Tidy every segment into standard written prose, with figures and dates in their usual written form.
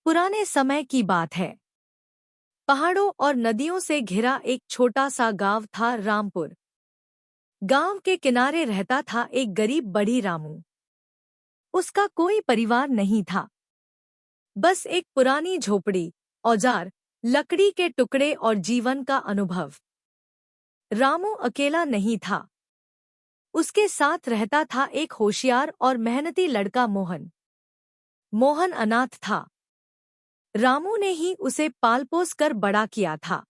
पुराने समय की बात है। पहाड़ों और नदियों से घिरा एक छोटा सा गांव था, रामपुर। गांव के किनारे रहता था एक गरीब बड़ी रामू। उसका कोई परिवार नहीं था, बस एक पुरानी झोपड़ी, औजार, लकड़ी के टुकड़े और जीवन का अनुभव। रामू अकेला नहीं था। उसके साथ रहता था एक होशियार और मेहनती लड़का, मोहन। मोहन अनाथ था। रामू ने ही उसे पालपोस कर बड़ा किया था।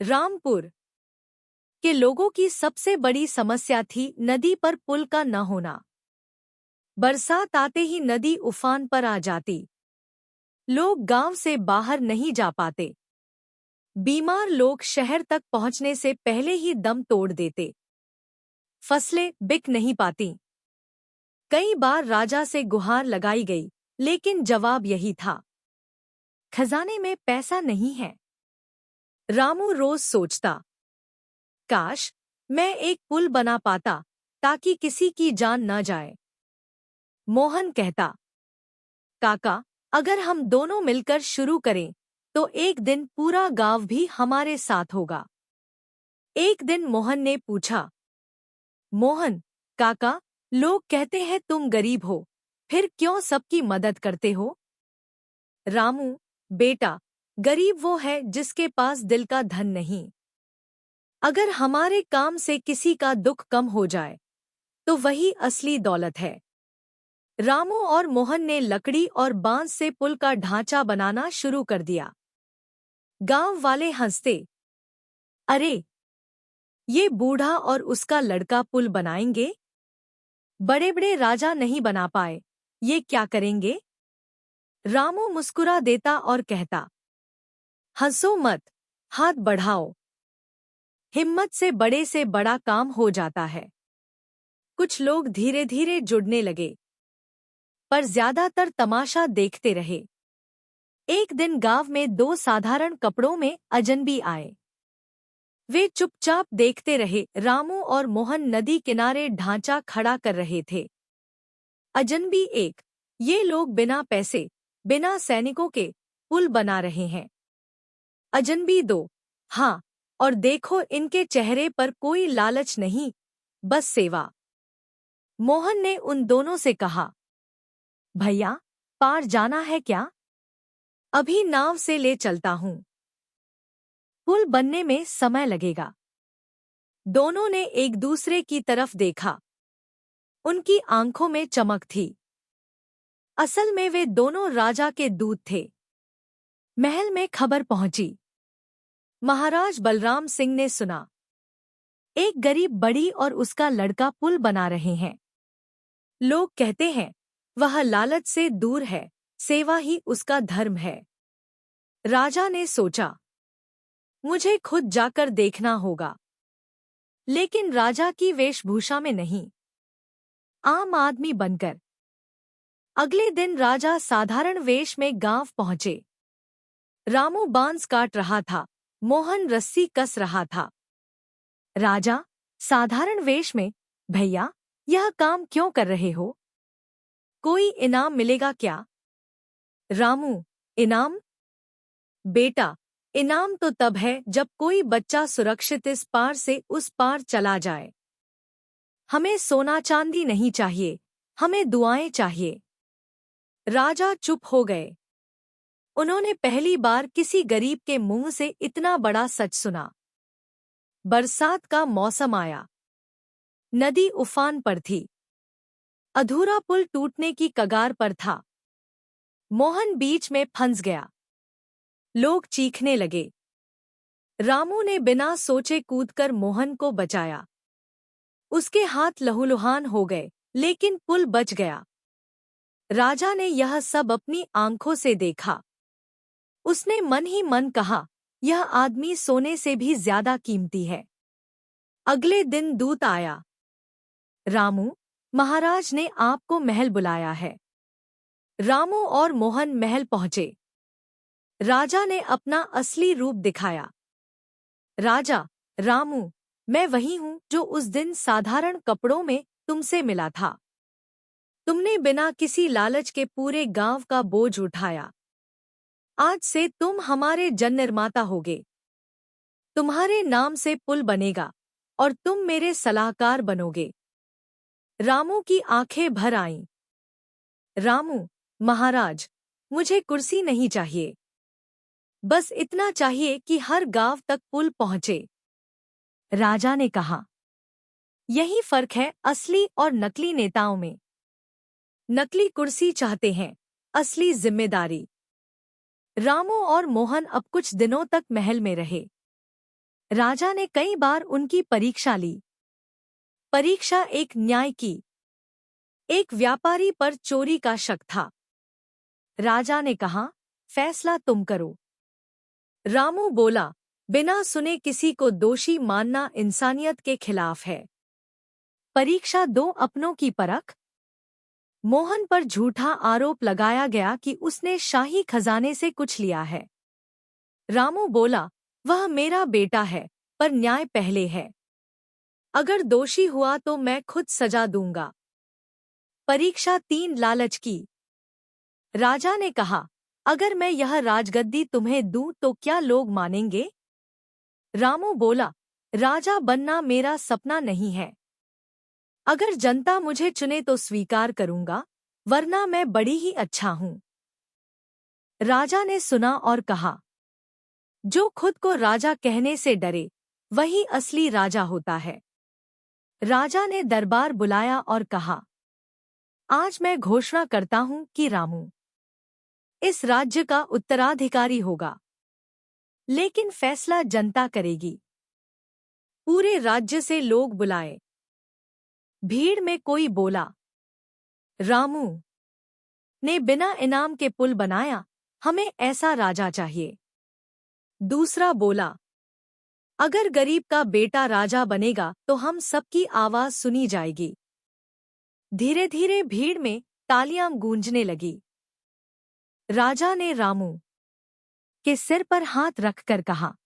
रामपुर के लोगों की सबसे बड़ी समस्या थी नदी पर पुल का न होना। बरसात आते ही नदी उफान पर आ जाती। लोग गांव से बाहर नहीं जा पाते। बीमार लोग शहर तक पहुंचने से पहले ही दम तोड़ देते। फसलें बिक नहीं पाती। कई बार राजा से गुहार लगाई गई, लेकिन जवाब यही था, खजाने में पैसा नहीं है। रामू रोज सोचता, काश मैं एक पुल बना पाता ताकि किसी की जान न जाए। मोहन कहता, काका, अगर हम दोनों मिलकर शुरू करें तो एक दिन पूरा गांव भी हमारे साथ होगा। एक दिन मोहन ने पूछा, मोहन काका, लोग कहते हैं तुम गरीब हो, फिर क्यों सबकी मदद करते हो? रामू, बेटा, गरीब वो है जिसके पास दिल का धन नहीं। अगर हमारे काम से किसी का दुख कम हो जाए तो वही असली दौलत है। रामू और मोहन ने लकड़ी और बांस से पुल का ढांचा बनाना शुरू कर दिया। गांव वाले हंसते, अरे, ये बूढ़ा और उसका लड़का पुल बनाएंगे? बड़े बड़े राजा नहीं बना पाए, ये क्या करेंगे? रामू मुस्कुरा देता और कहता, हंसो मत, हाथ बढ़ाओ। हिम्मत से बड़ा काम हो जाता है। कुछ लोग धीरे धीरे जुड़ने लगे, पर ज्यादातर तमाशा देखते रहे। एक दिन गांव में दो साधारण कपड़ों में अजनबी आए। वे चुपचाप देखते रहे। रामू और मोहन नदी किनारे ढांचा खड़ा कर रहे थे। अजनबी एक, ये लोग बिना पैसे, बिना सैनिकों के पुल बना रहे हैं। अजनबी दो, हाँ, और देखो इनके चेहरे पर कोई लालच नहीं, बस सेवा। मोहन ने उन दोनों से कहा, भैया, पार जाना है क्या? अभी नाव से ले चलता हूँ। पुल बनने में समय लगेगा। दोनों ने एक दूसरे की तरफ देखा। उनकी आंखों में चमक थी। असल में वे दोनों राजा के दूत थे। महल में खबर पहुंची। महाराज बलराम सिंह ने सुना, एक गरीब बड़ी और उसका लड़का पुल बना रहे हैं। लोग कहते हैं वह लालच से दूर है, सेवा ही उसका धर्म है। राजा ने सोचा, मुझे खुद जाकर देखना होगा। लेकिन राजा की वेशभूषा में नहीं, आम आदमी बनकर। अगले दिन राजा साधारण वेश में गांव पहुंचे। रामू बांस काट रहा था, मोहन रस्सी कस रहा था। राजा, साधारण वेश में, भैया, यह काम क्यों कर रहे हो? कोई इनाम मिलेगा क्या? रामू, इनाम? बेटा, इनाम तो तब है जब कोई बच्चा सुरक्षित इस पार से उस पार चला जाए। हमें सोना चांदी नहीं चाहिए, हमें दुआएं चाहिए। राजा चुप हो गए। उन्होंने पहली बार किसी गरीब के मुंह से इतना बड़ा सच सुना। बरसात का मौसम आया। नदी उफान पर थी। अधूरा पुल टूटने की कगार पर था। मोहन बीच में फंस गया। लोग चीखने लगे। रामू ने बिना सोचे कूदकर मोहन को बचाया। उसके हाथ लहूलुहान हो गए, लेकिन पुल बच गया। राजा ने यह सब अपनी आंखों से देखा। उसने मन ही मन कहा, यह आदमी सोने से भी ज्यादा कीमती है। अगले दिन दूत आया, रामू, महाराज ने आपको महल बुलाया है। रामू और मोहन महल पहुंचे। राजा ने अपना असली रूप दिखाया। राजा, रामू, मैं वही हूँ जो उस दिन साधारण कपड़ों में तुमसे मिला था। तुमने बिना किसी लालच के पूरे गांव का बोझ उठाया। आज से तुम हमारे जन निर्माता होगे। तुम्हारे नाम से पुल बनेगा और तुम मेरे सलाहकार बनोगे। रामू की आंखें भर आईं। रामू, महाराज, मुझे कुर्सी नहीं चाहिए। बस इतना चाहिए कि हर गांव तक पुल पहुंचे। राजा ने कहा। यही फर्क है असली और नकली नेताओं में। नकली कुर्सी चाहते हैं, असली जिम्मेदारी। रामू और मोहन अब कुछ दिनों तक महल में रहे। राजा ने कई बार उनकी परीक्षा ली। परीक्षा एक न्याय की। एक व्यापारी पर चोरी का शक था। राजा ने कहा, फैसला तुम करो। रामू बोला, बिना सुने किसी को दोषी मानना इंसानियत के खिलाफ है। परीक्षा 2, अपनों की परख। मोहन पर झूठा आरोप लगाया गया कि उसने शाही खजाने से कुछ लिया है। रामू बोला, वह मेरा बेटा है, पर न्याय पहले है। अगर दोषी हुआ तो मैं खुद सजा दूंगा। परीक्षा 3, लालच की। राजा ने कहा, अगर मैं यह राजगद्दी तुम्हें दूं तो क्या लोग मानेंगे? रामू बोला, राजा बनना मेरा सपना नहीं है। अगर जनता मुझे चुने तो स्वीकार करूंगा, वरना मैं बड़ी ही अच्छा हूं। राजा ने सुना और कहा, जो खुद को राजा कहने से डरे, वही असली राजा होता है। राजा ने दरबार बुलाया और कहा, आज मैं घोषणा करता हूं कि रामू इस राज्य का उत्तराधिकारी होगा। लेकिन फैसला जनता करेगी। पूरे राज्य से लोग बुलाए। भीड़ में कोई बोला, रामू ने बिना इनाम के पुल बनाया, हमें ऐसा राजा चाहिए। दूसरा बोला, अगर गरीब का बेटा राजा बनेगा तो हम सबकी आवाज सुनी जाएगी। धीरे धीरे भीड़ में तालियां गूंजने लगी। राजा ने रामू के सिर पर हाथ रखकर कहा,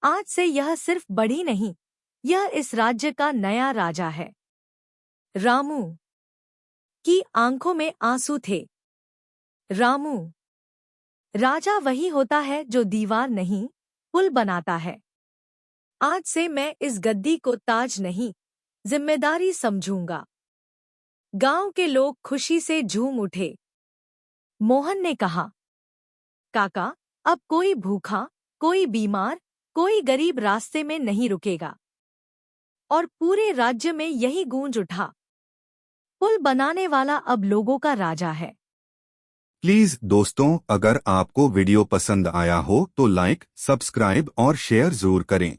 आज से यह सिर्फ बढ़ी नहीं, यह इस राज्य का नया राजा है। रामू की आंखों में आंसू थे। रामू, राजा वही होता है जो दीवार नहीं, पुल बनाता है। आज से मैं इस गद्दी को ताज नहीं, जिम्मेदारी समझूंगा। गांव के लोग खुशी से झूम उठे। मोहन ने कहा, काका, अब कोई भूखा, कोई बीमार, कोई गरीब रास्ते में नहीं रुकेगा। और पूरे राज्य में यही गूंज उठा, पुल बनाने वाला अब लोगों का राजा है। प्लीज दोस्तों, अगर आपको वीडियो पसंद आया हो तो लाइक, सब्सक्राइब और शेयर जरूर करें।